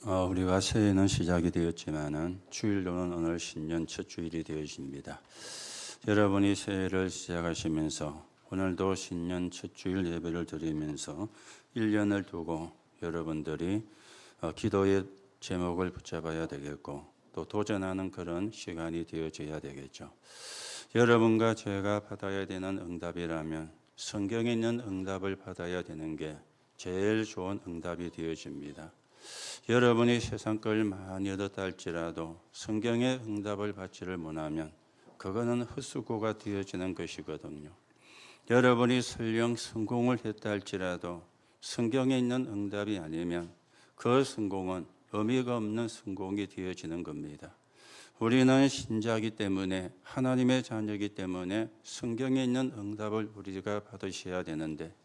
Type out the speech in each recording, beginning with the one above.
우리가 새해는 시작이 되었지만은 주일로는 오늘 신년 첫 주일이 되어집니다. 여러분이 새해를 시작하시면서 오늘도 신년 첫 주일 예배를 드리면서 1년을 두고 여러분들이 기도의 제목을 붙잡아야 되겠고 또 도전하는 그런 시간이 되어져야 되겠죠. 여러분과 제가 받아야 되는 응답이라면 성경에 있는 응답을 받아야 되는 게 제일 좋은 응답이 되어집니다. 여러분이 세상 걸 많이 얻었다 할지라도 성경의 응답을 받지를 못하면 그거는 헛수고가 되어지는 것이거든요. 여러분이 설령 성공을 했다 할지라도 성경에 있는 응답이 아니면 그 성공은 의미가 없는 성공이 되어지는 겁니다. 우리는 신자이기 때문에 하나님의 자녀이기 때문에 성경에 있는 응답을 우리가 받으셔야 되는데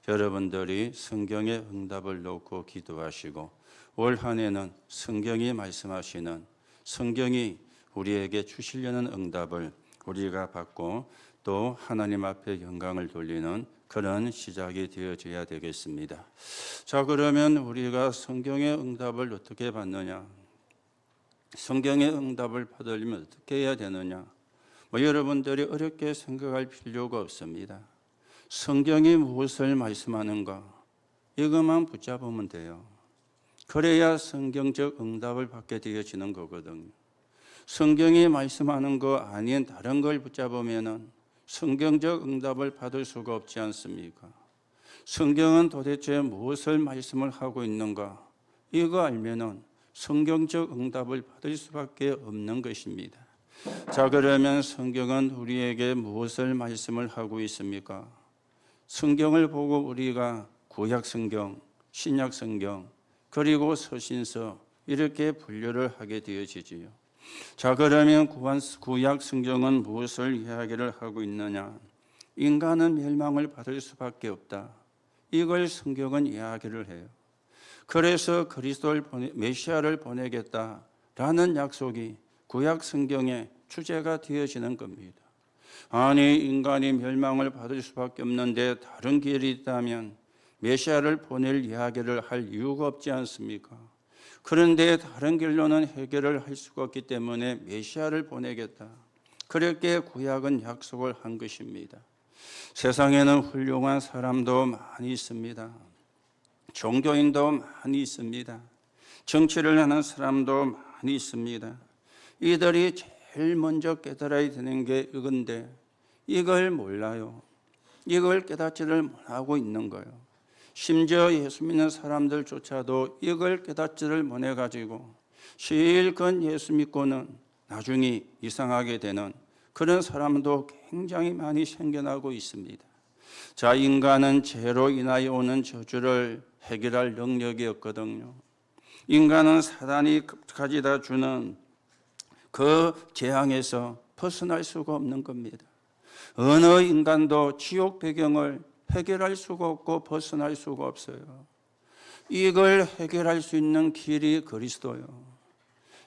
여러분들이 성경의 응답을 놓고 기도하시고 올 한 해는 성경이 말씀하시는 성경이 우리에게 주시려는 응답을 우리가 받고 또 하나님 앞에 영광을 돌리는 그런 시작이 되어져야 되겠습니다. 자, 그러면 우리가 성경의 응답을 어떻게 받느냐? 성경의 응답을 받으려면 어떻게 해야 되느냐? 여러분들이 어렵게 생각할 필요가 없습니다. 성경이 무엇을 말씀하는가? 이것만 붙잡으면 돼요. 그래야 성경적 응답을 받게 되어지는 거거든요. 성경이 말씀하는 거 아닌 다른 걸 붙잡으면 성경적 응답을 받을 수가 없지 않습니까? 성경은 도대체 무엇을 말씀을 하고 있는가? 이거 알면은 성경적 응답을 받을 수밖에 없는 것입니다. 자, 그러면 성경은 우리에게 무엇을 말씀을 하고 있습니까? 성경을 보고 우리가 구약 성경, 신약 성경, 그리고 서신서 이렇게 분류를 하게 되어지지요. 자, 그러면 구약 성경은 무엇을 이야기를 하고 있느냐? 인간은 멸망을 받을 수밖에 없다. 이걸 성경은 이야기를 해요. 그래서 메시아를 보내겠다라는 약속이 구약 성경의 주제가 되어지는 겁니다. 아니, 인간이 멸망을 받을 수밖에 없는데 다른 길이 있다면 메시아를 보낼 이야기를 할 이유가 없지 않습니까? 그런데 다른 길로는 해결을 할 수가 없기 때문에 메시아를 보내겠다. 그렇게 구약은 약속을 한 것입니다. 세상에는 훌륭한 사람도 많이 있습니다. 종교인도 많이 있습니다. 정치를 하는 사람도 많이 있습니다. 이들이 제일 먼저 깨달아야 되는 게 이건데 이걸 몰라요. 이걸 깨닫지를 못하고 있는 거예요. 심지어 예수 믿는 사람들조차도 이걸 깨닫지를 못해가지고 실컷 예수 믿고는 나중에 이상하게 되는 그런 사람도 굉장히 많이 생겨나고 있습니다. 자, 인간은 죄로 인하여 오는 저주를 해결할 능력이 없거든요. 인간은 사단이 가져다 주는 그 재앙에서 벗어날 수가 없는 겁니다. 어느 인간도 지옥 배경을 해결할 수가 없고 벗어날 수가 없어요. 이걸 해결할 수 있는 길이 그리스도요.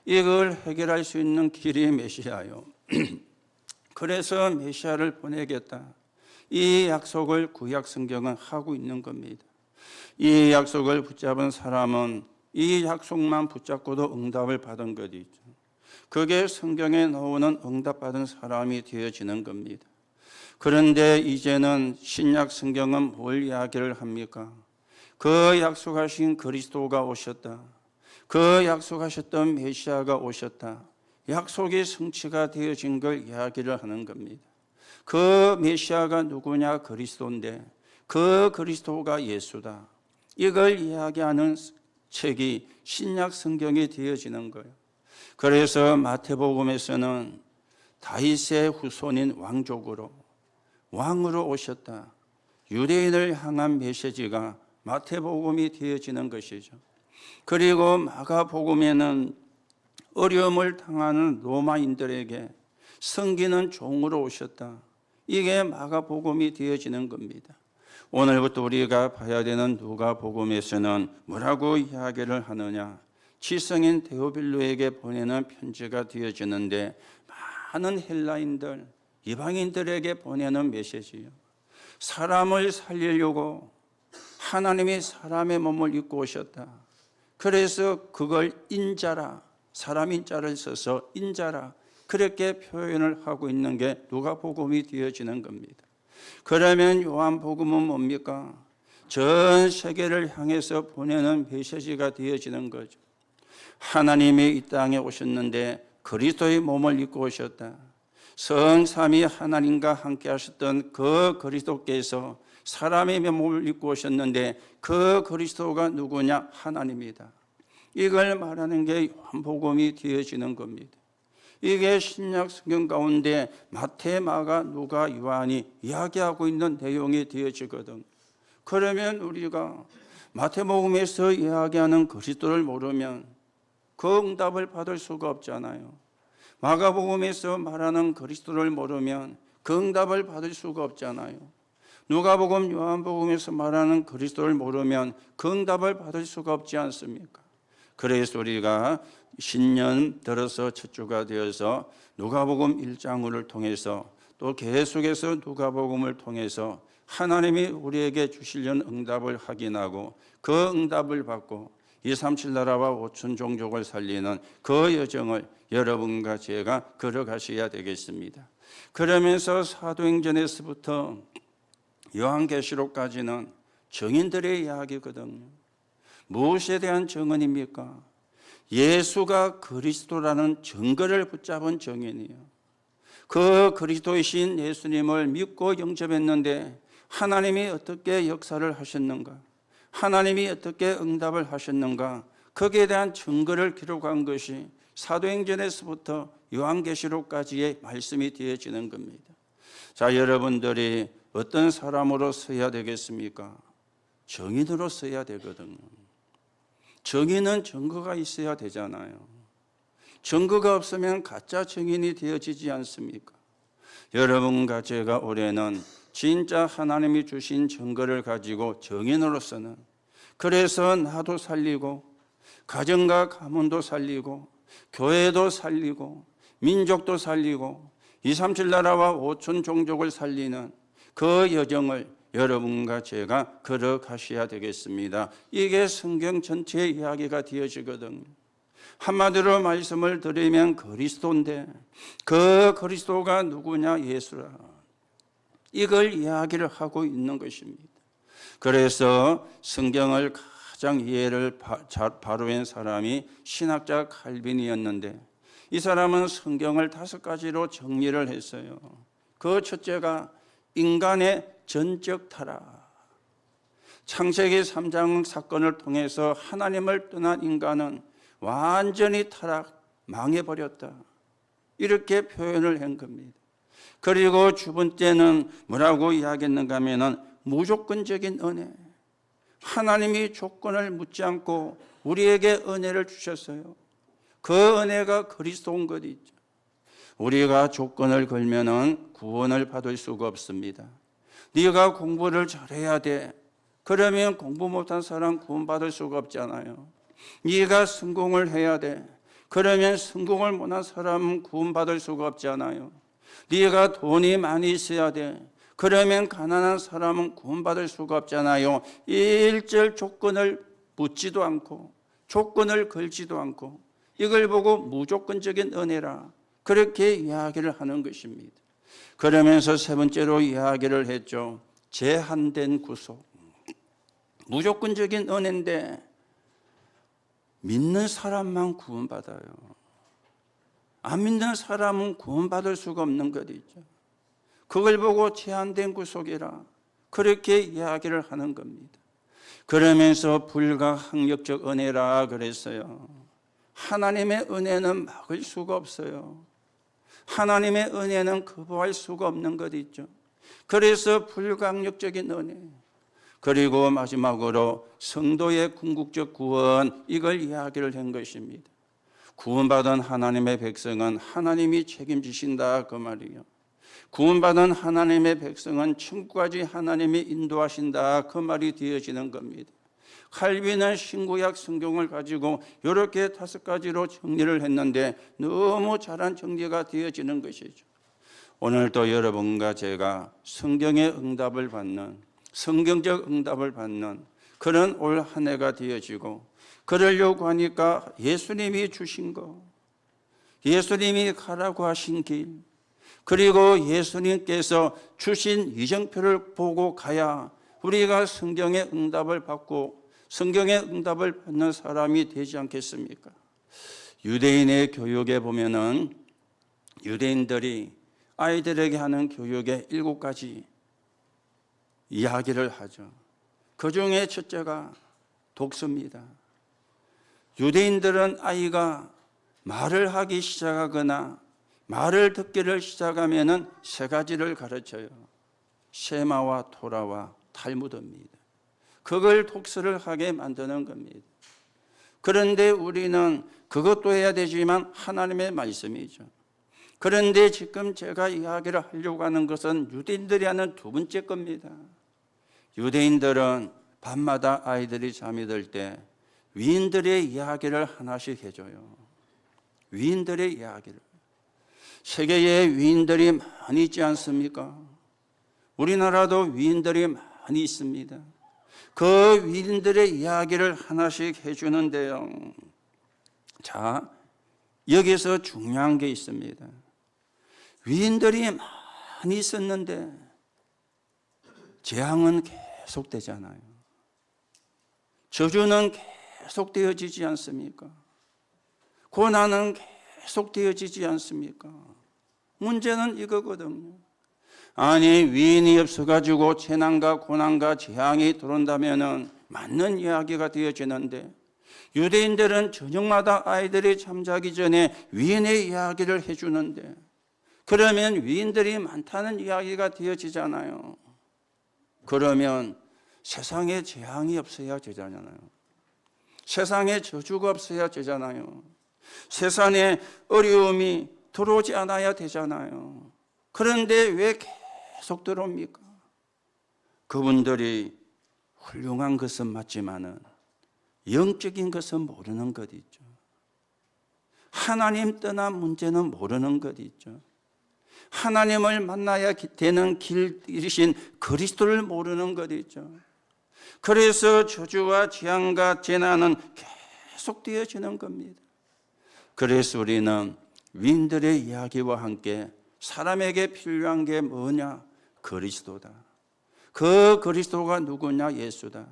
이걸 해결할 수 있는 길이 메시아요. 그래서 메시아를 보내겠다. 이 약속을 구약 성경은 하고 있는 겁니다. 이 약속을 붙잡은 사람은 이 약속만 붙잡고도 응답을 받은 것이죠. 그게 성경에 나오는 응답받은 사람이 되어지는 겁니다. 그런데 이제는 신약 성경은 뭘 이야기를 합니까? 그 약속하신 그리스도가 오셨다. 그 약속하셨던 메시아가 오셨다. 약속이 성취가 되어진 걸 이야기를 하는 겁니다. 그 메시아가 누구냐? 그리스도인데 그 그리스도가 예수다. 이걸 이야기하는 책이 신약 성경이 되어지는 거예요. 그래서 마태복음에서는 다윗의 후손인 왕으로 오셨다. 유대인을 향한 메시지가 마태복음이 되어지는 것이죠. 그리고 마가복음에는 어려움을 당하는 로마인들에게 섬기는 종으로 오셨다. 이게 마가복음이 되어지는 겁니다. 오늘부터 우리가 봐야 되는 누가복음에서는 뭐라고 이야기를 하느냐? 지성인 데오빌로에게 보내는 편지가 되어지는데 많은 헬라인들, 이방인들에게 보내는 메시지요. 사람을 살리려고 하나님이 사람의 몸을 입고 오셨다. 그래서 그걸 인자라, 사람 인자를 써서 인자라 그렇게 표현을 하고 있는 게 누가복음이 되어지는 겁니다. 그러면 요한복음은 뭡니까? 전 세계를 향해서 보내는 메시지가 되어지는 거죠. 하나님이 이 땅에 오셨는데 그리스도의 몸을 입고 오셨다. 성삼위 하나님과 함께 하셨던 그 그리스도께서 사람의 몸을 입고 오셨는데 그 그리스도가 누구냐? 하나님이다. 이걸 말하는 게 요한복음이 되어지는 겁니다. 이게 신약 성경 가운데 마태, 마가, 누가, 요한이 이야기하고 있는 내용이 되어지거든. 그러면 우리가 마태복음에서 이야기하는 그리스도를 모르면 그 응답을 받을 수가 없잖아요. 마가복음에서 말하는 그리스도를 모르면 그 응답을 받을 수가 없잖아요. 누가복음, 요한복음에서 말하는 그리스도를 모르면 그 응답을 받을 수가 없지 않습니까? 그래서 우리가 신년 들어서 첫 주가 되어서 누가복음 1장을 통해서 또 계속해서 누가복음을 통해서 하나님이 우리에게 주시려는 응답을 확인하고 그 응답을 받고 237 나라와 5천 종족을 살리는 그 여정을 여러분과 제가 걸어가셔야 되겠습니다. 그러면서 사도행전에서부터 요한계시록까지는 증인들의 이야기거든요. 무엇에 대한 증언입니까? 예수가 그리스도라는 증거를 붙잡은 증인이에요. 그 그리스도이신 예수님을 믿고 영접했는데 하나님이 어떻게 역사를 하셨는가? 하나님이 어떻게 응답을 하셨는가? 거기에 대한 증거를 기록한 것이 사도행전에서부터 요한계시록까지의 말씀이 되어지는 겁니다. 자, 여러분들이 어떤 사람으로 서야 되겠습니까? 증인으로 서야 되거든요. 증인은 증거가 있어야 되잖아요. 증거가 없으면 가짜 증인이 되어지지 않습니까? 여러분과 제가 올해는 진짜 하나님이 주신 증거를 가지고 증인으로서는 그래서 나도 살리고 가정과 가문도 살리고 교회도 살리고 민족도 살리고 237 나라와 5천 종족을 살리는 그 여정을 여러분과 제가 걸어가셔야 되겠습니다. 이게 성경 전체의 이야기가 되어지거든요. 한마디로 말씀을 드리면 그리스도인데 그 그리스도가 누구냐? 예수라. 이걸 이야기를 하고 있는 것입니다. 그래서 성경을 가장 이해를 바로 한 사람이 신학자 칼빈이었는데 이 사람은 성경을 5가지로 정리를 했어요. 그 첫째가 인간의 전적 타락. 창세기 3장 사건을 통해서 하나님을 떠난 인간은 완전히 망해버렸다. 이렇게 표현을 한 겁니다. 그리고 두 번째는 뭐라고 이야기했는가 하면은 무조건적인 은혜. 하나님이 조건을 묻지 않고 우리에게 은혜를 주셨어요. 그 은혜가 그리스도인 것 있죠. 우리가 조건을 걸면은 구원을 받을 수가 없습니다. 네가 공부를 잘해야 돼. 그러면 공부 못한 사람 구원받을 수가 없잖아요. 네가 성공을 해야 돼. 그러면 성공을 못한 사람은 구원받을 수가 없잖아요. 네가 돈이 많이 있어야 돼. 그러면 가난한 사람은 구원받을 수가 없잖아요. 일절 조건을 묻지도 않고 조건을 걸지도 않고 이걸 보고 무조건적인 은혜라 그렇게 이야기를 하는 것입니다. 그러면서 세 번째로 이야기를 했죠. 제한된 구속. 무조건적인 은혜인데 믿는 사람만 구원받아요. 안 믿는 사람은 구원받을 수가 없는 것 있죠. 그걸 보고 제한된 구속이라 그렇게 이야기를 하는 겁니다. 그러면서 불가항력적 은혜라 그랬어요. 하나님의 은혜는 막을 수가 없어요. 하나님의 은혜는 거부할 수가 없는 것 있죠. 그래서 불가항력적인 은혜. 그리고 마지막으로 성도의 궁극적 구원, 이걸 이야기를 한 것입니다. 구원받은 하나님의 백성은 하나님이 책임지신다 그 말이에요. 구원받은 하나님의 백성은 천국까지 하나님이 인도하신다 그 말이 되어지는 겁니다. 칼빈은 신구약 성경을 가지고 이렇게 5가지로 정리를 했는데 너무 잘한 정리가 되어지는 것이죠. 오늘도 여러분과 제가 성경의 응답을 받는, 성경적 응답을 받는 그런 올 한 해가 되어지고, 그러려고 하니까 예수님이 주신 거, 예수님이 가라고 하신 길, 그리고 예수님께서 주신 이정표를 보고 가야 우리가 성경의 응답을 받고 성경의 응답을 받는 사람이 되지 않겠습니까? 유대인의 교육에 보면은 유대인들이 아이들에게 하는 교육에 7가지 이야기를 하죠. 그 중에 첫째가 독서입니다. 유대인들은 아이가 말을 하기 시작하거나 말을 듣기를 시작하면은 3가지를 가르쳐요. 셰마와 토라와 탈무드입니다. 그걸 독서를 하게 만드는 겁니다. 그런데 우리는 그것도 해야 되지만 하나님의 말씀이죠. 그런데 지금 제가 이야기를 하려고 하는 것은 유대인들이 하는 2번째 겁니다. 유대인들은 밤마다 아이들이 잠이 들 때 위인들의 이야기를 하나씩 해줘요. 위인들의 이야기를. 세계에 위인들이 많이 있지 않습니까? 우리나라도 위인들이 많이 있습니다. 그 위인들의 이야기를 하나씩 해주는데요. 자, 여기서 중요한 게 있습니다. 위인들이 많이 있었는데 재앙은 계속되잖아요. 저주는 계속되어지지 않습니까? 고난은 계속되어지지 않습니까? 문제는 이거거든요. 아니, 위인이 없어가지고 재난과 고난과 재앙이 들어온다면 맞는 이야기가 되어지는데, 유대인들은 저녁마다 아이들이 잠자기 전에 위인의 이야기를 해주는데, 그러면 위인들이 많다는 이야기가 되어지잖아요. 그러면 세상에 재앙이 없어야 되잖아요. 세상에 저주가 없어야 되잖아요. 세상에 어려움이 들어오지 않아야 되잖아요. 그런데 왜 계속 들어옵니까? 그분들이 훌륭한 것은 맞지만은 영적인 것은 모르는 것 있죠. 하나님 떠난 문제는 모르는 것 있죠. 하나님을 만나야 되는 길이신 그리스도를 모르는 것 있죠. 그래서 저주와 재앙과 재난은 계속 되어지는 겁니다. 그래서 우리는 위인들의 이야기와 함께 사람에게 필요한 게 뭐냐? 그리스도다. 그 그리스도가 누구냐? 예수다.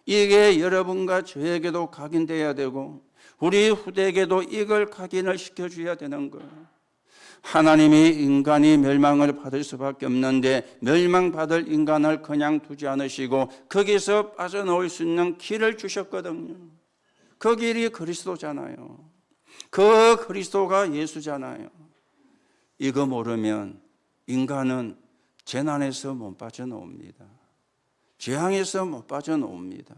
이게 여러분과 저에게도 각인돼야 되고 우리 후대에게도 이걸 각인을 시켜줘야 되는 거예요. 하나님이 인간이 멸망을 받을 수밖에 없는데 멸망받을 인간을 그냥 두지 않으시고 거기서 빠져나올 수 있는 길을 주셨거든요. 그 길이 그리스도잖아요. 그 그리스도가 예수잖아요. 이거 모르면 인간은 재난에서 못 빠져나옵니다. 재앙에서 못 빠져나옵니다.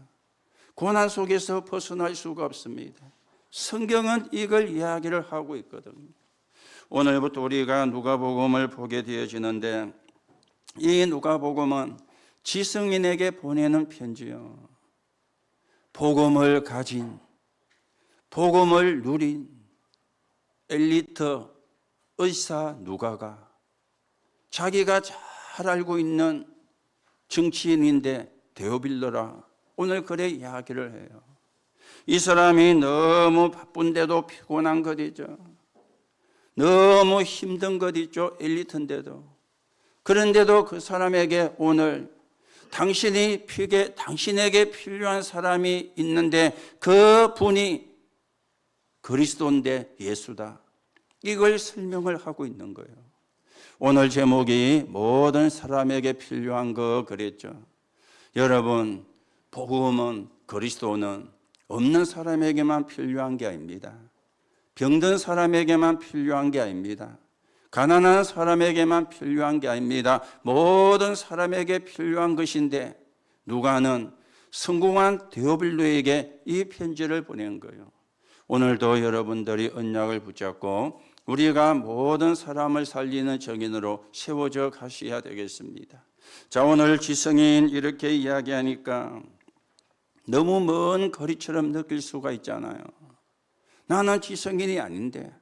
고난 속에서 벗어날 수가 없습니다. 성경은 이걸 이야기를 하고 있거든요. 오늘부터 우리가 누가복음을 보게 되어지는데 이 누가복음은 지성인에게 보내는 편지요. 복음을 가진, 복음을 누린 엘리트 의사 누가가 자기가 잘 알고 있는 정치인인데 데오빌로라 오늘 그래 이야기를 해요. 이 사람이 너무 바쁜데도 피곤한 것 있죠. 너무 힘든 것 있죠. 엘리트인데도. 그런데도 그 사람에게 오늘 당신에게 필요한 사람이 있는데 그 분이 그리스도인데 예수다. 이걸 설명을 하고 있는 거예요. 오늘 제목이 모든 사람에게 필요한 거 그랬죠. 여러분, 복음은 그리스도는 없는 사람에게만 필요한 게 아닙니다. 병든 사람에게만 필요한 게 아닙니다. 가난한 사람에게만 필요한 게 아닙니다. 모든 사람에게 필요한 것인데 누가는 성공한 데오빌로에게 이 편지를 보낸 거예요. 오늘도 여러분들이 언약을 붙잡고 우리가 모든 사람을 살리는 정인으로 세워져 가셔야 되겠습니다. 자, 오늘 지성인 이렇게 이야기하니까 너무 먼 거리처럼 느낄 수가 있잖아요. 나는 지성인이 아닌데.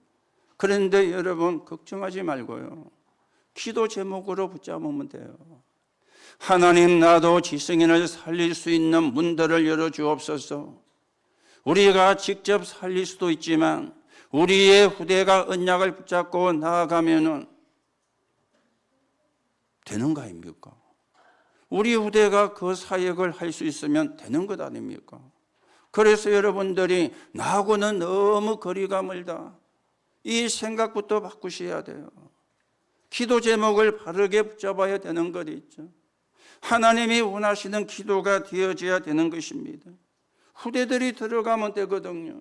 그런데 여러분 걱정하지 말고요. 기도 제목으로 붙잡으면 돼요. 하나님, 나도 지성인을 살릴 수 있는 문들을 열어주옵소서. 우리가 직접 살릴 수도 있지만 우리의 후대가 언약을 붙잡고 나아가면은 되는 거 아닙니까? 우리 후대가 그 사역을 할 수 있으면 되는 것 아닙니까? 그래서 여러분들이 나하고는 너무 거리가 멀다, 이 생각부터 바꾸셔야 돼요. 기도 제목을 바르게 붙잡아야 되는 것 있죠. 하나님이 원하시는 기도가 되어져야 되는 것입니다. 후대들이 들어가면 되거든요.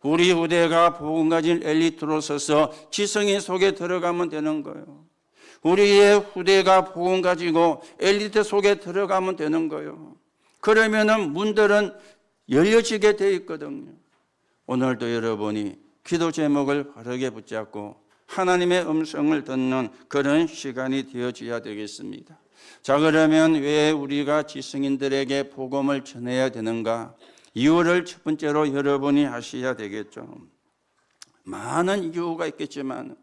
우리 후대가 복음 가진 엘리트로 서서 지성인 속에 들어가면 되는 거예요. 우리의 후대가 복음 가지고 엘리트 속에 들어가면 되는 거예요. 그러면은 문들은 열려지게 되어 있거든요. 오늘도 여러분이 기도 제목을 바르게 붙잡고 하나님의 음성을 듣는 그런 시간이 되어져야 되겠습니다. 자, 그러면 왜 우리가 지성인들에게 복음을 전해야 되는가? 이유를 첫 번째로 여러분이 아셔야 되겠죠. 많은 이유가 있겠지만,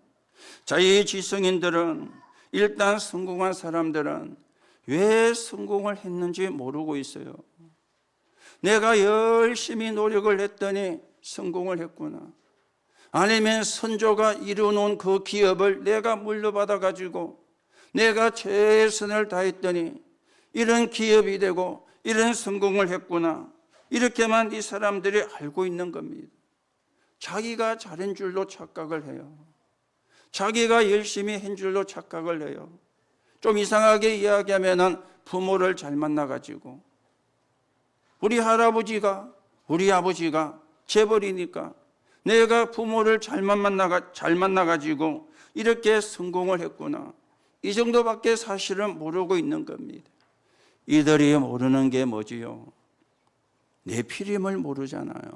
자, 이 지성인들은, 일단 성공한 사람들은 왜 성공을 했는지 모르고 있어요. 내가 열심히 노력을 했더니 성공을 했구나. 아니면 선조가 이루어놓은 그 기업을 내가 물려받아 가지고 내가 최선을 다했더니 이런 기업이 되고 이런 성공을 했구나. 이렇게만 이 사람들이 알고 있는 겁니다. 자기가 잘한 줄로 착각을 해요. 자기가 열심히 한 줄로 착각을 해요. 좀 이상하게 이야기하면 부모를 잘 만나가지고 우리 할아버지가 우리 아버지가 재벌이니까 내가 부모를 잘 만나가지고 이렇게 성공을 했구나. 이 정도밖에 사실은 모르고 있는 겁니다. 이들이 모르는 게 뭐지요? 네피림을 모르잖아요.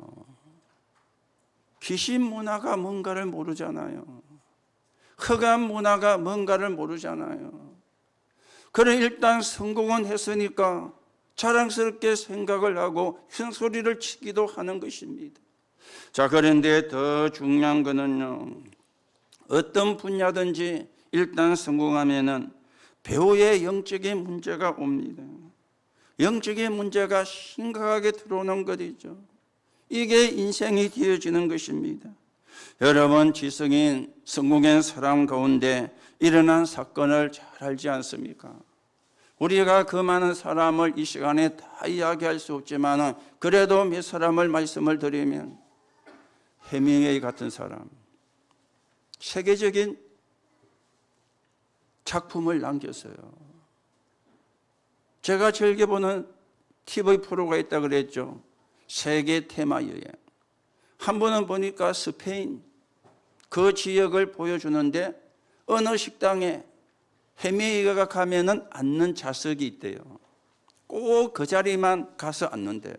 귀신 문화가 뭔가를 모르잖아요. 흑암 문화가 뭔가를 모르잖아요. 그래 일단 성공은 했으니까 자랑스럽게 생각을 하고 흉소리를 치기도 하는 것입니다. 자, 그런데 더 중요한 거는요, 어떤 분야든지 일단 성공하면은 배우의 영적인 문제가 옵니다. 영적인 문제가 심각하게 들어오는 것이죠. 이게 인생이 되어지는 것입니다. 여러분, 지성인 성공한 사람 가운데 일어난 사건을 잘 알지 않습니까? 우리가 그 많은 사람을 이 시간에 다 이야기할 수 없지만 그래도 몇 사람을 말씀을 드리면, 해밍웨이 같은 사람, 세계적인 작품을 남겼어요. 제가 즐겨보는 TV 프로가 있다 그랬죠. 세계 테마 여행. 한 번은 보니까 스페인 그 지역을 보여주는데 어느 식당에 해밍웨이가 가면은 앉는 좌석이 있대요. 꼭 그 자리만 가서 앉는데요.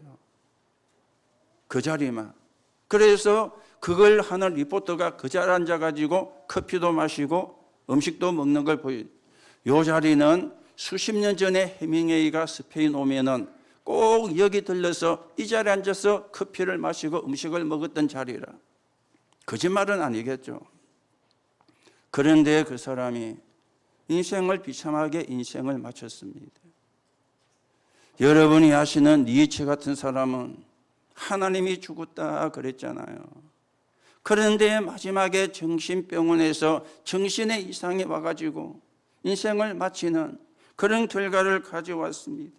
그 자리만. 그래서 그걸 하는 리포터가 그 자리에 앉아가지고 커피도 마시고 음식도 먹는 걸 보여요. 이 자리는 수십 년 전에 해밍웨이가 스페인 오면은 꼭 여기 들러서 이 자리에 앉아서 커피를 마시고 음식을 먹었던 자리라. 거짓말은 아니겠죠. 그런데 그 사람이 인생을 비참하게 인생을 마쳤습니다. 여러분이 아시는 니체 같은 사람은 하나님이 죽었다 그랬잖아요. 그런데 마지막에 정신병원에서 정신의 이상이 와가지고 인생을 마치는 그런 결과를 가져왔습니다.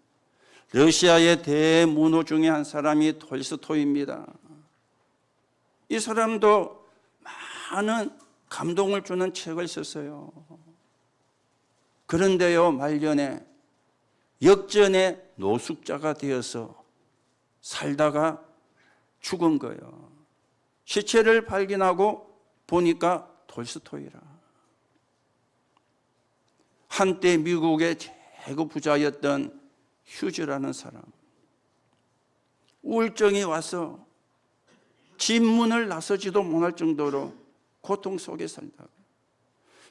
러시아의 대문호 중에 한 사람이 톨스토이입니다. 이 사람도 많은 감동을 주는 책을 썼어요. 그런데요, 말년에 역전의 노숙자가 되어서 살다가 죽은 거예요. 시체를 발견하고 보니까 톨스토이라. 한때 미국의 최고 부자였던 휴즈라는 사람, 우울증이 와서 집 문을 나서지도 못할 정도로 고통 속에 살다가,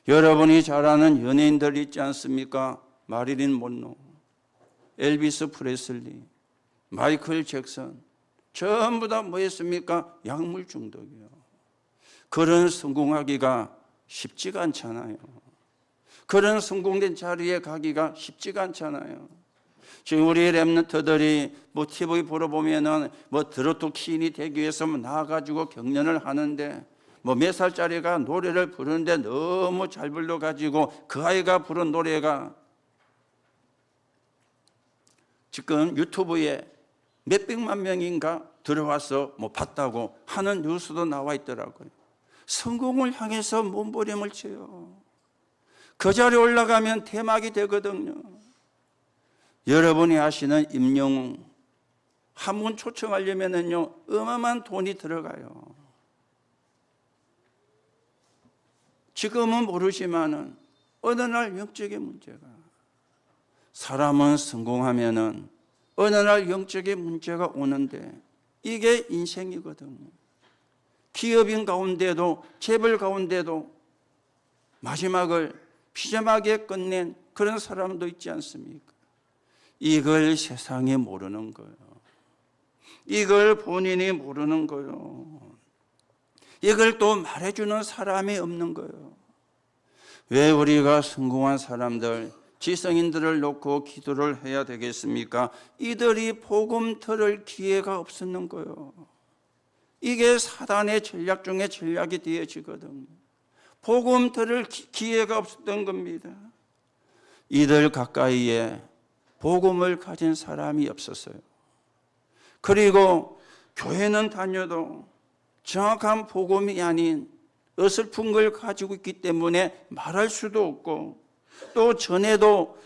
여러분이 잘 아는 연예인들 있지 않습니까? 마릴린 monroe, 엘비스 프레슬리, 마이클 잭슨, 전부 다 뭐였습니까? 약물 중독이요. 그런 성공하기가 쉽지가 않잖아요. 그런 성공된 자리에 가기가 쉽지가 않잖아요. 지금 우리 랩런트들이 뭐 TV 보러 보면은 뭐 트로트 퀸이 되기 위해서 나와가지고 경연을 하는데 뭐 몇 살짜리가 노래를 부르는데 너무 잘 불러가지고 그 아이가 부른 노래가 지금 유튜브에 몇백만 명인가 들어와서 뭐 봤다고 하는 뉴스도 나와 있더라고요. 성공을 향해서 몸부림을 쳐요. 그 자리에 올라가면 대박이 되거든요. 여러분이 아시는 임영웅 한 분 초청하려면요 어마어마한 돈이 들어가요. 지금은 모르지만은 어느 날 영적인 문제가, 사람은 성공하면은 어느 날 영적인 문제가 오는데 이게 인생이거든요. 기업인 가운데도 재벌 가운데도 마지막을 비참하게 끝낸 그런 사람도 있지 않습니까? 이걸 세상이 모르는 거예요. 이걸 본인이 모르는 거예요. 이걸 또 말해주는 사람이 없는 거예요. 왜 우리가 성공한 사람들, 지성인들을 놓고 기도를 해야 되겠습니까? 이들이 복음 들을 기회가 없었는 거예요. 이게 사단의 전략 중에 전략이 되어지거든요. 복음 들을 기회가 없었던 겁니다. 이들 가까이에 복음을 가진 사람이 없었어요. 그리고 교회는 다녀도 정확한 복음이 아닌 어설픈 걸 가지고 있기 때문에 말할 수도 없고 또 전에도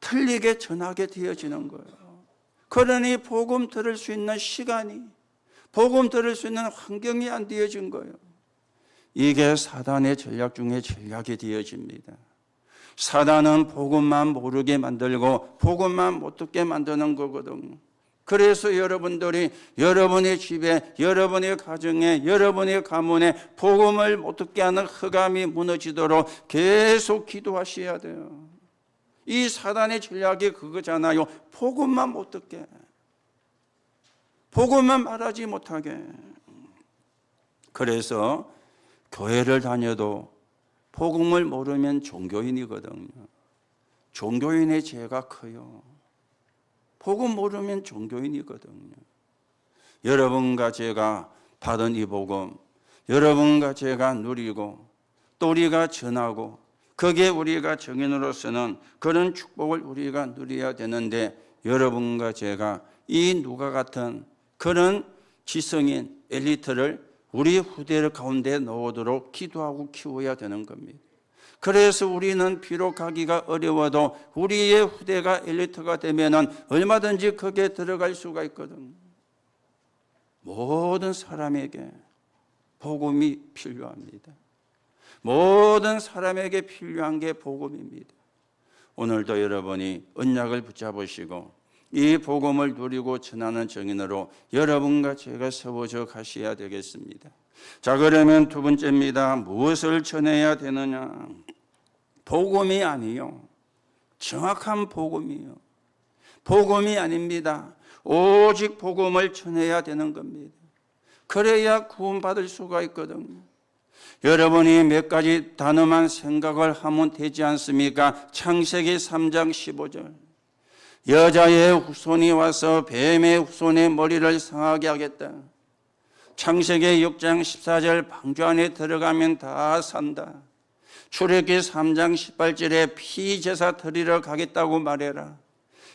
틀리게 전하게 되어지는 거예요. 그러니 복음 들을 수 있는 시간이, 복음 들을 수 있는 환경이 안 되어진 거예요. 이게 사단의 전략 중에 전략이 되어집니다. 사단은 복음만 모르게 만들고 복음만 못 듣게 만드는 거거든요. 그래서 여러분들이 여러분의 집에, 여러분의 가정에, 여러분의 가문에 복음을 못 듣게 하는 흑암이 무너지도록 계속 기도하셔야 돼요. 이 사단의 전략이 그거잖아요. 복음만 못 듣게, 복음만 말하지 못하게. 그래서 교회를 다녀도 복음을 모르면 종교인이거든요. 종교인의 죄가 커요. 복음 모르면 종교인이거든요. 여러분과 제가 받은 이 복음, 여러분과 제가 누리고 또 우리가 전하고 거기에 우리가 증인으로서는 그런 축복을 우리가 누려야 되는데 여러분과 제가 이 누가 같은 그런 지성인 엘리트를 우리 후대 가운데 넣어오도록 기도하고 키워야 되는 겁니다. 그래서 우리는 비록 가기가 어려워도 우리의 후대가 엘리트가 되면은 얼마든지 거기에 들어갈 수가 있거든요. 모든 사람에게 복음이 필요합니다. 모든 사람에게 필요한 게 복음입니다. 오늘도 여러분이 언약을 붙잡으시고 이 복음을 누리고 전하는 증인으로 여러분과 제가 세워져 가셔야 되겠습니다. 자, 그러면 두 번째입니다. 무엇을 전해야 되느냐? 복음이 아니요, 정확한 복음이요. 복음이 아닙니다. 오직 복음을 전해야 되는 겁니다. 그래야 구원받을 수가 있거든요. 여러분이 몇 가지 단어만 생각을 하면 되지 않습니까? 창세기 3장 15절. 여자의 후손이 와서 뱀의 후손의 머리를 상하게 하겠다. 창세기 6장 14절 방주 안에 들어가면 다 산다. 출애굽기 3장 18절에 피제사 드리러 가겠다고 말해라.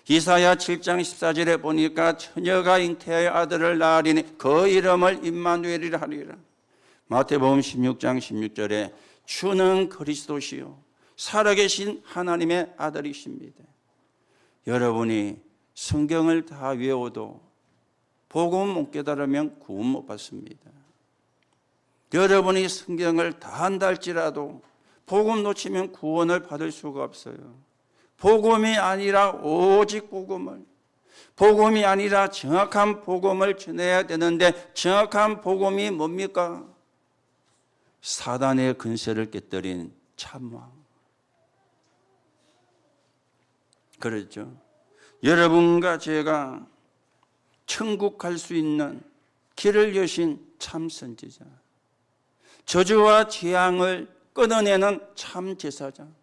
이사야 7장 14절에 보니까 처녀가 잉태하여 아들을 낳으리니 그 이름을 임마누엘이라 하리라. 마태복음 16장 16절에 주는 그리스도시요 살아계신 하나님의 아들이십니다. 여러분이 성경을 다 외워도 복음 못 깨달으면 구원 못 받습니다. 여러분이 성경을 다 한다 할지라도 복음 놓치면 구원을 받을 수가 없어요. 복음이 아니라 오직 복음을, 복음이 아니라 정확한 복음을 전해야 되는데 정확한 복음이 뭡니까? 사단의 근세를 깨뜨린 참왕. 그렇죠. 여러분과 제가 천국 갈 수 있는 길을 여신 참 선지자, 저주와 재앙을 끊어내는 참 제사장,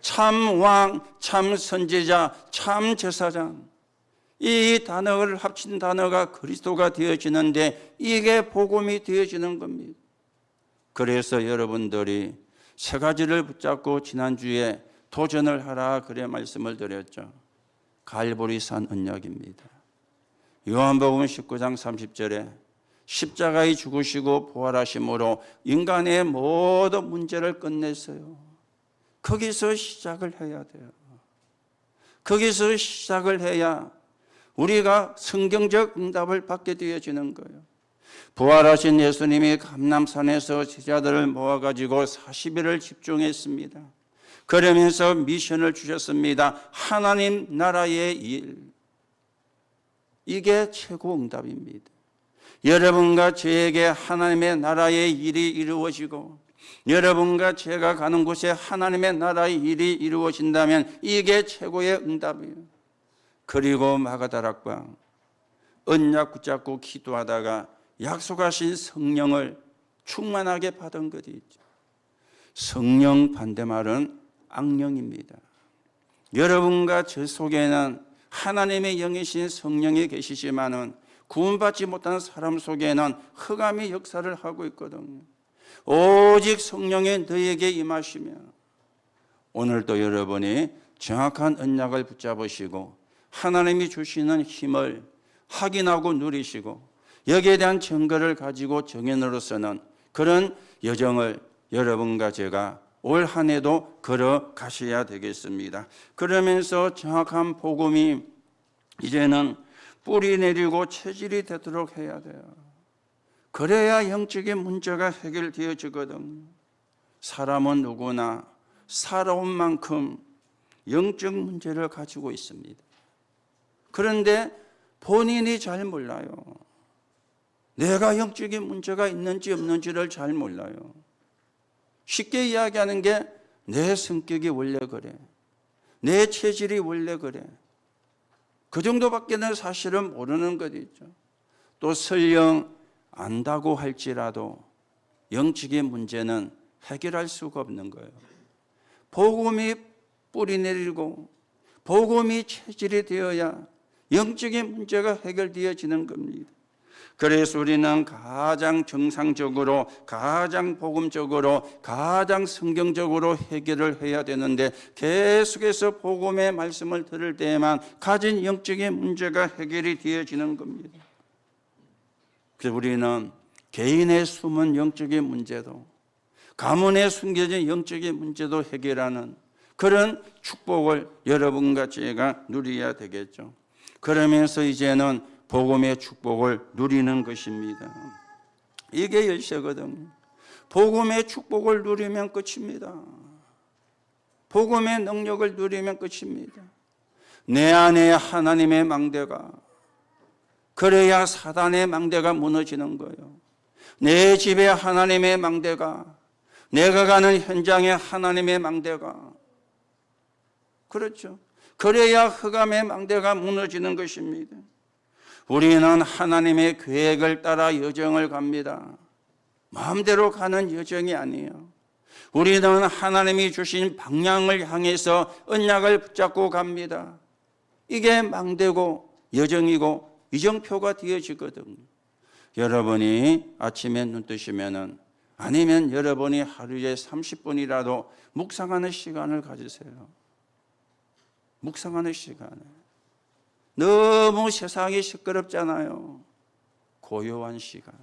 참 왕, 참 선지자, 참 제사장, 이 단어를 합친 단어가 그리스도가 되어지는데 이게 복음이 되어지는 겁니다. 그래서 여러분들이 세 가지를 붙잡고 지난주에 도전을 하라 그래 말씀을 드렸죠. 갈보리산 언약입니다. 요한복음 19장 30절에 십자가에 죽으시고 부활하심으로 인간의 모든 문제를 끝냈어요. 거기서 시작을 해야 돼요. 거기서 시작을 해야 우리가 성경적 응답을 받게 되어지는 거예요. 부활하신 예수님이 감람산에서 제자들을 모아가지고 40일을 집중했습니다. 그러면서 미션을 주셨습니다. 하나님 나라의 일. 이게 최고 응답입니다. 여러분과 저에게 하나님의 나라의 일이 이루어지고 여러분과 제가 가는 곳에 하나님의 나라의 일이 이루어진다면 이게 최고의 응답이에요. 그리고 마가다락방 언약 붙잡고 기도하다가 약속하신 성령을 충만하게 받은 것이 있죠. 성령 반대말은 악령입니다. 여러분과 저 속에는 하나님의 영이신 성령이 계시지만은 구원받지 못한 사람 속에는 흑암이 역사를 하고 있거든요. 오직 성령이 너에게 임하시면 오늘도 여러분이 정확한 언약을 붙잡으시고 하나님이 주시는 힘을 확인하고 누리시고 여기에 대한 증거를 가지고 정인으로서는 그런 여정을 여러분과 제가 올 한 해도 걸어가셔야 되겠습니다. 그러면서 정확한 복음이 이제는 뿌리 내리고 체질이 되도록 해야 돼요. 그래야 영적인 문제가 해결되어지거든요. 사람은 누구나 살아온 만큼 영적 문제를 가지고 있습니다. 그런데 본인이 잘 몰라요. 내가 영적인 문제가 있는지 없는지를 잘 몰라요. 쉽게 이야기하는 게 내 성격이 원래 그래. 내 체질이 원래 그래. 그 정도밖에는 사실은 모르는 것이 있죠. 또 설령 안다고 할지라도 영적인 문제는 해결할 수가 없는 거예요. 복음이 뿌리 내리고 복음이 체질이 되어야 영적인 문제가 해결되어지는 겁니다. 그래서 우리는 가장 정상적으로, 가장 복음적으로, 가장 성경적으로 해결을 해야 되는데 계속해서 복음의 말씀을 들을 때에만 가진 영적인 문제가 해결이 되어지는 겁니다. 그래서 우리는 개인의 숨은 영적인 문제도, 가문에 숨겨진 영적인 문제도 해결하는 그런 축복을 여러분과 제가 누려야 되겠죠. 그러면서 이제는 복음의 축복을 누리는 것입니다. 이게 열쇠거든요. 복음의 축복을 누리면 끝입니다. 복음의 능력을 누리면 끝입니다. 내 안에 하나님의 망대가, 그래야 사단의 망대가 무너지는 거예요. 내 집에 하나님의 망대가, 내가 가는 현장에 하나님의 망대가, 그렇죠. 그래야 흑암의 망대가 무너지는 것입니다. 우리는 하나님의 계획을 따라 여정을 갑니다. 마음대로 가는 여정이 아니에요. 우리는 하나님이 주신 방향을 향해서 언약을 붙잡고 갑니다. 이게 망대고 여정이고 이정표가 되어지거든요. 여러분이 아침에 눈 뜨시면은 아니면 여러분이 하루에 30분이라도 묵상하는 시간을 가지세요. 묵상하는 시간을. 너무 세상이 시끄럽잖아요. 고요한 시간.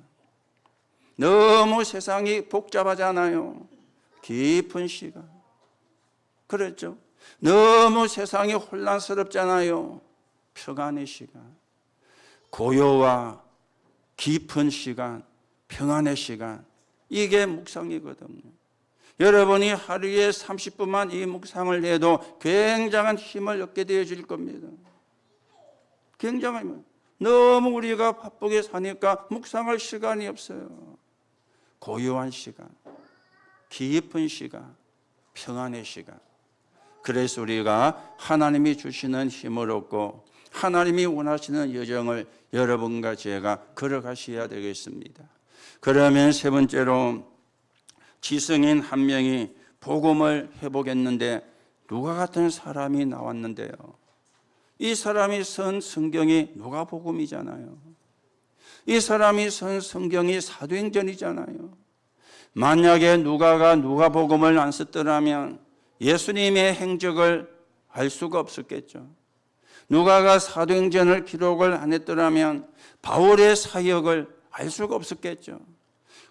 너무 세상이 복잡하잖아요. 깊은 시간. 그렇죠? 너무 세상이 혼란스럽잖아요. 평안의 시간. 고요와 깊은 시간, 평안의 시간. 이게 묵상이거든요. 여러분이 하루에 30분만 이 묵상을 해도 굉장한 힘을 얻게 되어질 겁니다. 굉장히 너무 우리가 바쁘게 사니까 묵상할 시간이 없어요. 고요한 시간, 깊은 시간, 평안의 시간. 그래서 우리가 하나님이 주시는 힘을 얻고 하나님이 원하시는 여정을 여러분과 제가 걸어가셔야 되겠습니다. 그러면 세 번째로 지성인 한 명이 복음을 해보겠는데 누가 같은 사람이 나왔는데요. 이 사람이 쓴 성경이 누가복음이잖아요. 이 사람이 쓴 성경이 사도행전이잖아요. 만약에 누가가 누가복음을 안 썼더라면 예수님의 행적을 알 수가 없었겠죠. 누가가 사도행전을 기록을 안 했더라면 바울의 사역을 알 수가 없었겠죠.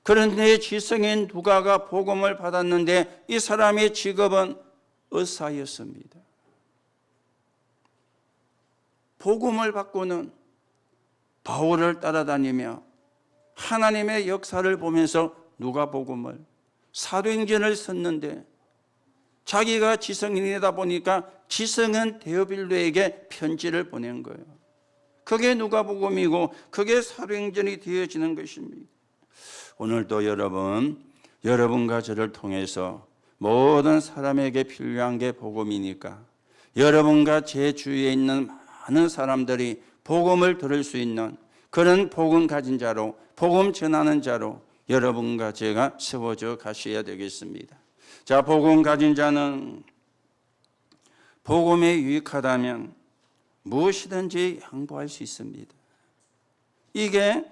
그런데 지성인 누가가 복음을 받았는데 이 사람의 직업은 의사였습니다. 복음을 받고는 바울을 따라다니며 하나님의 역사를 보면서 누가복음을 사도행전을 썼는데 자기가 지성인이다 보니까 지성은 데오빌로에게 편지를 보낸 거예요. 그게 누가복음이고 그게 사도행전이 되어지는 것입니다. 오늘도 여러분과 저를 통해서 모든 사람에게 필요한 게 복음이니까 여러분과 제 주위에 있는 많은 사람들이 복음을 들을 수 있는 그런 복음 가진 자로, 복음 전하는 자로 여러분과 제가 세워져 가셔야 되겠습니다. 자, 복음 가진 자는 복음에 유익하다면 무엇이든지 양보할 수 있습니다. 이게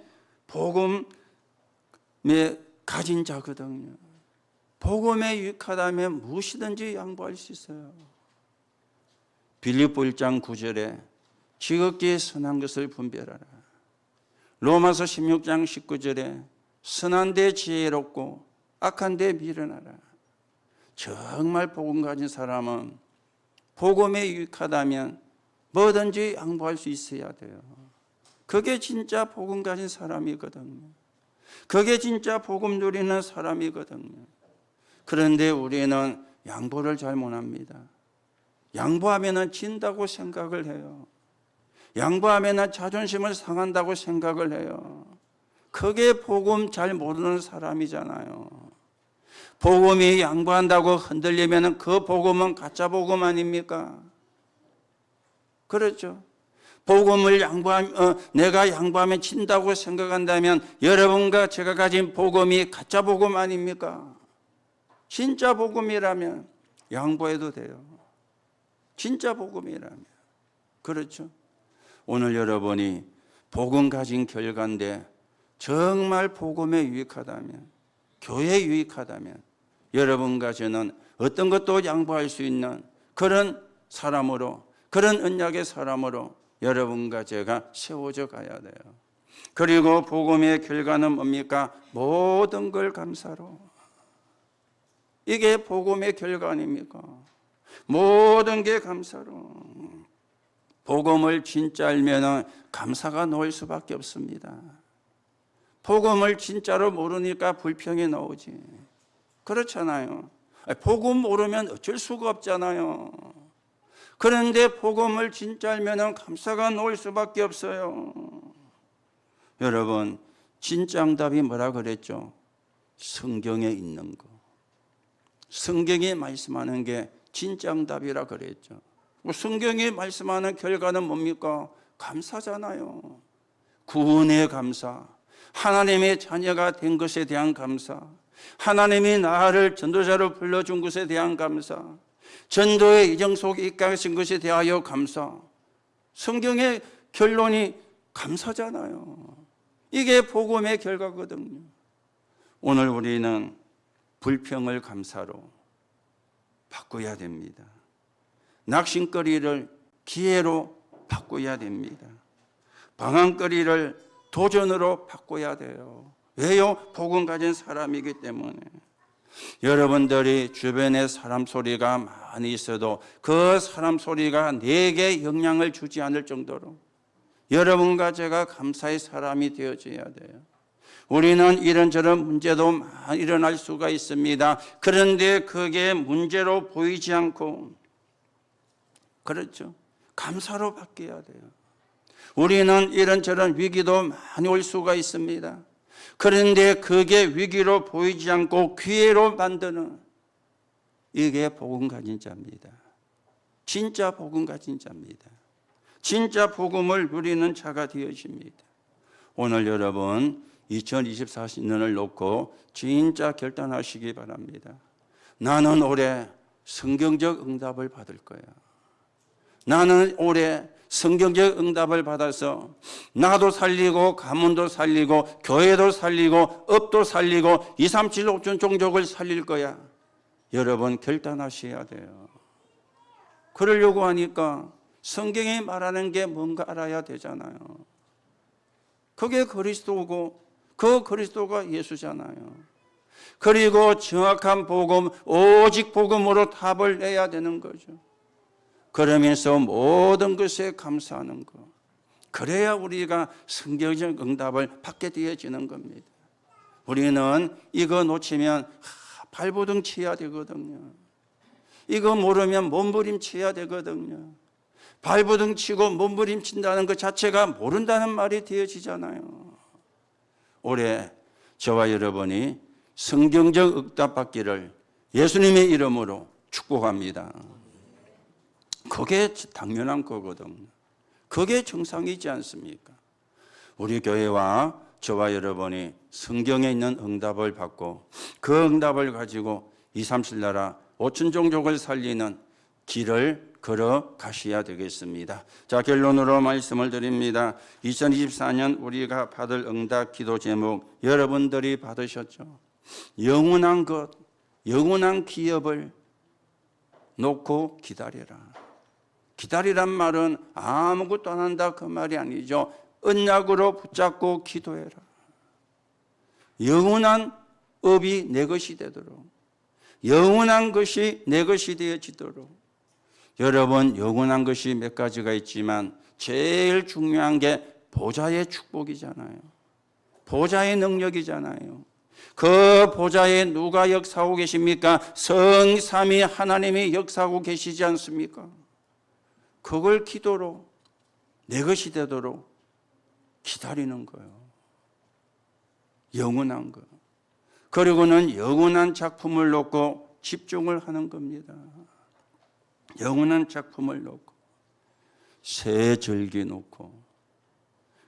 복음에 가진 자거든요. 복음에 유익하다면 무엇이든지 양보할 수 있어요. 빌립보 1장 9절에 지극히 선한 것을 분별하라. 로마서 16장 19절에 선한 데 지혜롭고 악한 데 미련하라. 정말 복음 가진 사람은 복음에 유익하다면 뭐든지 양보할 수 있어야 돼요. 그게 진짜 복음 가진 사람이거든요. 그게 진짜 복음 누리는 사람이거든요. 그런데 우리는 양보를 잘 못합니다. 양보하면 진다고 생각을 해요. 양보하면 자존심을 상한다고 생각을 해요. 그게 복음 잘 모르는 사람이잖아요. 복음이 양보한다고 흔들리면 그 복음은 가짜 복음 아닙니까? 그렇죠. 복음을 내가 양보하면 진다고 생각한다면 여러분과 제가 가진 복음이 가짜 복음 아닙니까? 진짜 복음이라면 양보해도 돼요. 진짜 복음이라면. 그렇죠. 오늘 여러분이 복음 가진 결과인데 정말 복음에 유익하다면, 교회에 유익하다면 여러분과 저는 어떤 것도 양보할 수 있는 그런 사람으로, 그런 언약의 사람으로 여러분과 제가 세워져 가야 돼요. 그리고 복음의 결과는 뭡니까? 모든 걸 감사로. 이게 복음의 결과 아닙니까? 모든 게 감사로. 복음을 진짜 알면 감사가 놓일 수밖에 없습니다. 복음을 진짜로 모르니까 불평이 나오지. 그렇잖아요. 복음 모르면 어쩔 수가 없잖아요. 그런데 복음을 진짜 알면 감사가 놓일 수밖에 없어요. 여러분, 진짜응답이 뭐라 그랬죠? 성경에 있는 거. 성경이 말씀하는 게 진짜응답이라 그랬죠. 성경이 말씀하는 결과는 뭡니까? 감사잖아요. 구원의 감사, 하나님의 자녀가 된 것에 대한 감사, 하나님이 나를 전도자로 불러준 것에 대한 감사, 전도의 이정 속에 입각하신 것에 대하여 감사. 성경의 결론이 감사잖아요. 이게 복음의 결과거든요. 오늘 우리는 불평을 감사로 바꿔야 됩니다. 낙심거리를 기회로 바꿔야 됩니다. 방황거리를 도전으로 바꿔야 돼요. 왜요? 복음 가진 사람이기 때문에. 여러분들이 주변에 사람 소리가 많이 있어도 그 사람 소리가 내게 영향을 주지 않을 정도로 여러분과 제가 감사의 사람이 되어져야 돼요. 우리는 이런저런 문제도 많이 일어날 수가 있습니다. 그런데 그게 문제로 보이지 않고, 그렇죠, 감사로 바뀌어야 돼요. 우리는 이런저런 위기도 많이 올 수가 있습니다. 그런데 그게 위기로 보이지 않고 기회로 만드는, 이게 복음 가진 자입니다. 진짜 복음 가진 자입니다. 진짜 복음을 누리는 자가 되어집니다. 오늘 여러분, 2024년을 놓고 진짜 결단하시기 바랍니다. 나는 올해 성경적 응답을 받을 거야. 나는 올해 성경적 응답을 받아서 나도 살리고 가문도 살리고 교회도 살리고 업도 살리고 2, 3, 7, 5천 종족을 살릴 거야. 여러분 결단하셔야 돼요. 그러려고 하니까 성경이 말하는 게 뭔가 알아야 되잖아요. 그게 그리스도고 그 그리스도가 예수잖아요. 그리고 정확한 복음, 오직 복음으로 답을 내야 되는 거죠. 그러면서 모든 것에 감사하는 것. 그래야 우리가 성경적 응답을 받게 되어지는 겁니다. 우리는 이거 놓치면 발버둥 쳐야 되거든요. 이거 모르면 몸부림쳐야 되거든요. 발버둥 치고 몸부림친다는 것 자체가 모른다는 말이 되어지잖아요. 올해 저와 여러분이 성경적 응답 받기를 예수님의 이름으로 축복합니다. 그게 당연한 거거든요. 그게 정상이지 않습니까? 우리 교회와 저와 여러분이 성경에 있는 응답을 받고 그 응답을 가지고 2, 3, 7 나라 5천 종족을 살리는 길을 걸어 가셔야 되겠습니다. 자, 결론으로 말씀을 드립니다. 2024년 우리가 받을 응답 기도 제목 여러분들이 받으셨죠? 영원한 것, 영원한 기업을 놓고 기다리라. 기다리란 말은 아무것도 안 한다 그 말이 아니죠. 언약으로 붙잡고 기도해라. 영원한 업이 내 것이 되도록, 영원한 것이 내 것이 되어지도록. 여러분, 영원한 것이 몇 가지가 있지만 제일 중요한 게 보좌의 축복이잖아요. 보좌의 능력이잖아요. 그 보좌에 누가 역사하고 계십니까? 성삼위 하나님이 역사하고 계시지 않습니까? 그걸 기도로 내 것이 되도록 기다리는 거예요. 영원한 거. 그리고는 영원한 작품을 놓고 집중을 하는 겁니다. 영원한 작품을 놓고 새 절기 놓고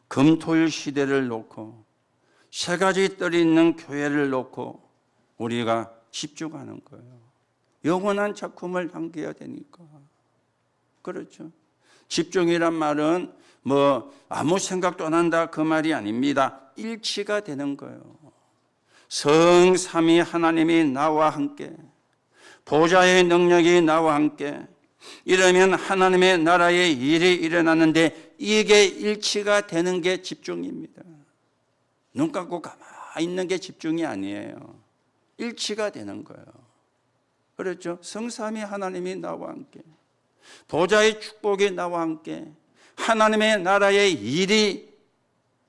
금토일 시대를 놓고 세 가지 뜰이 있는 교회를 놓고 우리가 집중하는 거예요. 영원한 작품을 남겨야 되니까. 그렇죠. 집중이란 말은 아무 생각도 안 한다 그 말이 아닙니다. 일치가 되는 거예요. 성삼위 하나님이 나와 함께, 보좌의 능력이 나와 함께, 이러면 하나님의 나라의 일이 일어나는데 이게 일치가 되는 게 집중입니다. 눈 감고 가만히 있는 게 집중이 아니에요. 일치가 되는 거예요. 그렇죠? 성삼위 하나님이 나와 함께, 보좌의 축복이 나와 함께, 하나님의 나라의 일이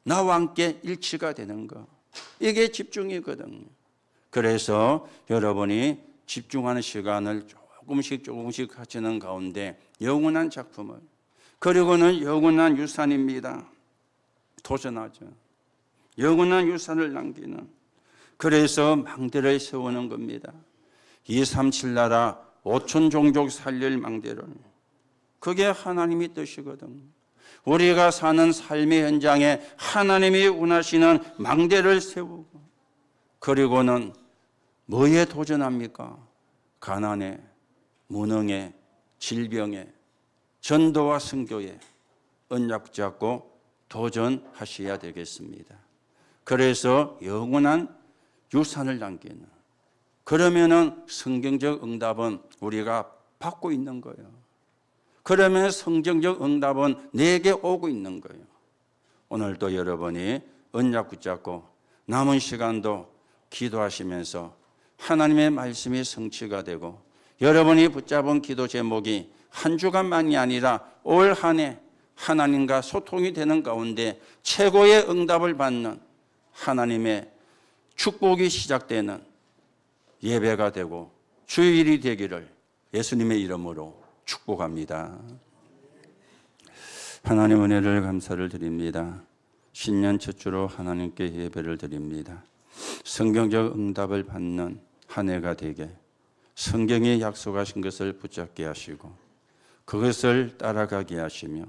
나와 함께 일치가 되는 거. 이게 집중이거든요. 그래서 여러분이 집중하는 시간을 조금씩 하시는 가운데 영원한 작품을, 그리고는 영원한 유산입니다. 도전하죠. 영원한 유산을 남기는. 그래서 망대를 세우는 겁니다. 2, 3, 7 나라 5천 종족 살릴 망대를. 그게 하나님의 뜻이거든요. 우리가 사는 삶의 현장에 하나님이 원하시는 망대를 세우고, 그리고는 뭐에 도전합니까? 가난에, 무능에, 질병에, 전도와 선교에 언약 잡고 도전하셔야 되겠습니다. 그래서 영원한 유산을 남기는, 그러면은 성경적 응답은 우리가 받고 있는 거예요. 그러면 성경적 응답은 내게 오고 있는 거예요. 오늘도 여러분이 언약 붙잡고 남은 시간도 기도하시면서 하나님의 말씀이 성취가 되고, 여러분이 붙잡은 기도 제목이 한 주간만이 아니라 올 한 해 하나님과 소통이 되는 가운데 최고의 응답을 받는 하나님의 축복이 시작되는 예배가 되고 주일이 되기를 예수님의 이름으로 축복합니다. 하나님 은혜를 감사를 드립니다. 신년 첫 주로 하나님께 예배를 드립니다. 성경적 응답을 받는 한 해가 되게 성경이 약속하신 것을 붙잡게 하시고 그것을 따라가게 하시며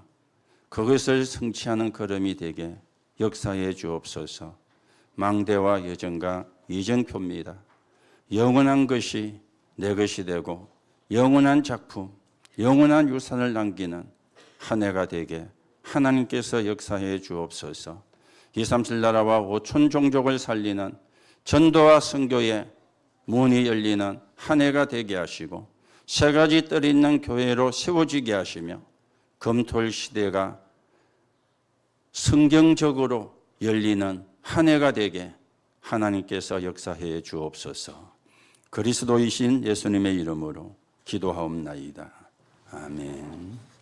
그것을 성취하는 걸음이 되게 역사해 주옵소서. 망대와 여정과 이정표입니다. 영원한 것이 내 것이 되고 영원한 작품, 영원한 유산을 남기는 한 해가 되게 하나님께서 역사해 주옵소서. 237 나라와 5천 종족을 살리는 전도와 선교의 문이 열리는 한 해가 되게 하시고 세 가지 뜰 있는 교회로 세워지게 하시며 검토일 시대가 성경적으로 열리는 한 해가 되게 하나님께서 역사해 주옵소서. 그리스도이신 예수님의 이름으로 기도하옵나이다. 아멘.